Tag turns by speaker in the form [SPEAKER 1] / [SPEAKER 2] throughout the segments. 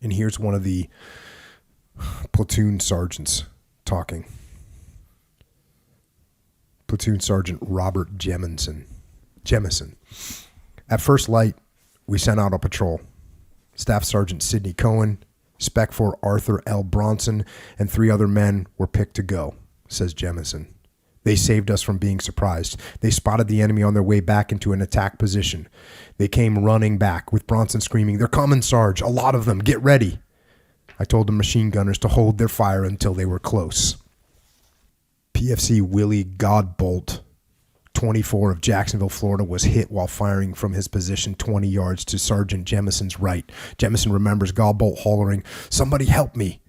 [SPEAKER 1] And here's one of the platoon sergeants talking. Platoon Sergeant Robert Jemison. At first light, we sent out a patrol. Staff Sergeant Sidney Cohen, Spec 4 Arthur L. Bronson, and 3 other men were picked to go, says Jemison. They saved us from being surprised. They spotted the enemy on their way back into an attack position. They came running back, with Bronson screaming, "They're coming, Sarge! A lot of them! Get ready!" I told the machine gunners to hold their fire until they were close. PFC Willie Godbolt, 24 of Jacksonville, Florida, was hit while firing from his position 20 yards to Sergeant Jemison's right. Jemison remembers Godbolt hollering, "Somebody help me!"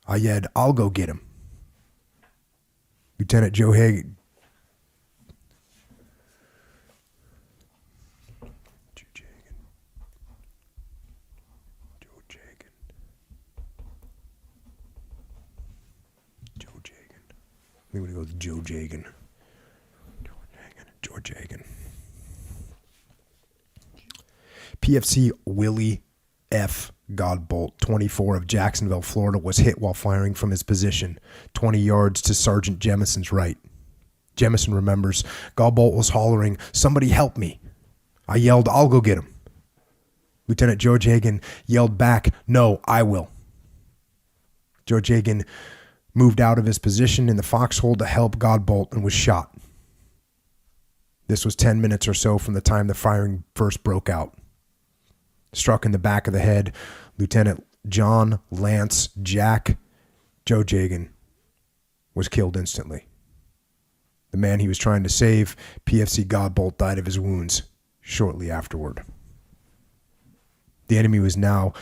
[SPEAKER 1] I yelled, "I'll go get him." Lieutenant Joe Hagan. I'm going to go with Joe Jagan. George Jagan. PFC Willie F. Godbolt, 24 of Jacksonville, Florida, was hit while firing from his position 20 yards to Sergeant Jemison's right. Jemison remembers Godbolt was hollering, "Somebody help me." I yelled, "I'll go get him." Lieutenant George Hagan yelled back, "No, I will." George Hagan moved out of his position in the foxhole to help Godbolt and was shot. This was 10 minutes or so from the time the firing first broke out. Struck in the back of the head, Lieutenant John Lance Jack Joe Jagan was killed instantly. The man he was trying to save, PFC Godbolt, died of his wounds shortly afterward. The enemy was now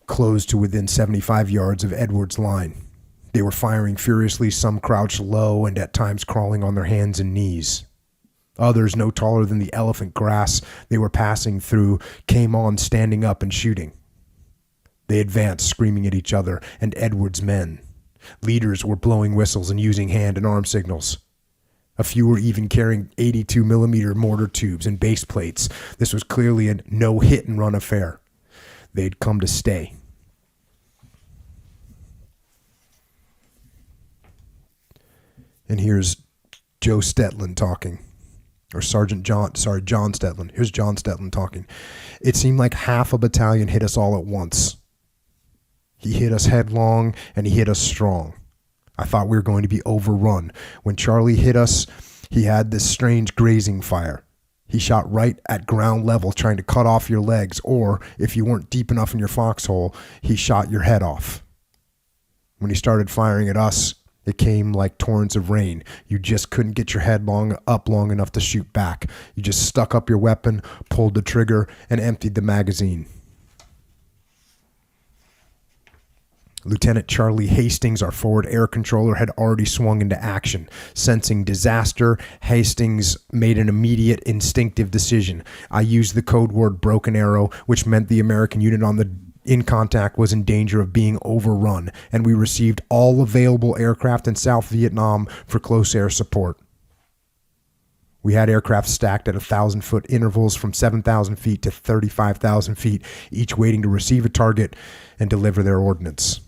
[SPEAKER 1] close to within 75 yards of Edwards' line. They were firing furiously, some crouched low and at times crawling on their hands and knees. Others, no taller than the elephant grass they were passing through, came on standing up and shooting. They advanced, screaming at each other and Edwards' men. Leaders were blowing whistles and using hand and arm signals. A few were even carrying 82mm mortar tubes and base plates. This was clearly a no-hit-and-run affair. They'd come to stay. And here's Joe Stetland talking. Or John Stetland. Here's John Stetland talking. It seemed like half a battalion hit us all at once. He hit us headlong and he hit us strong. I thought we were going to be overrun. When Charlie hit us, he had this strange grazing fire. He shot right at ground level, trying to cut off your legs, or if you weren't deep enough in your foxhole, he shot your head off. When he started firing at us, it came like torrents of rain. You just couldn't get your head up long enough to shoot back. You just stuck up your weapon, pulled the trigger, and emptied the magazine. Lieutenant Charlie Hastings, our forward air controller, had already swung into action. Sensing disaster, Hastings made an immediate instinctive decision. I used the code word "broken arrow," which meant the American unit in contact was in danger of being overrun, and we received all available aircraft in South Vietnam for close air support. We had aircraft stacked at 1,000-foot intervals from 7,000 feet to 35,000 feet, each waiting to receive a target and deliver their ordnance.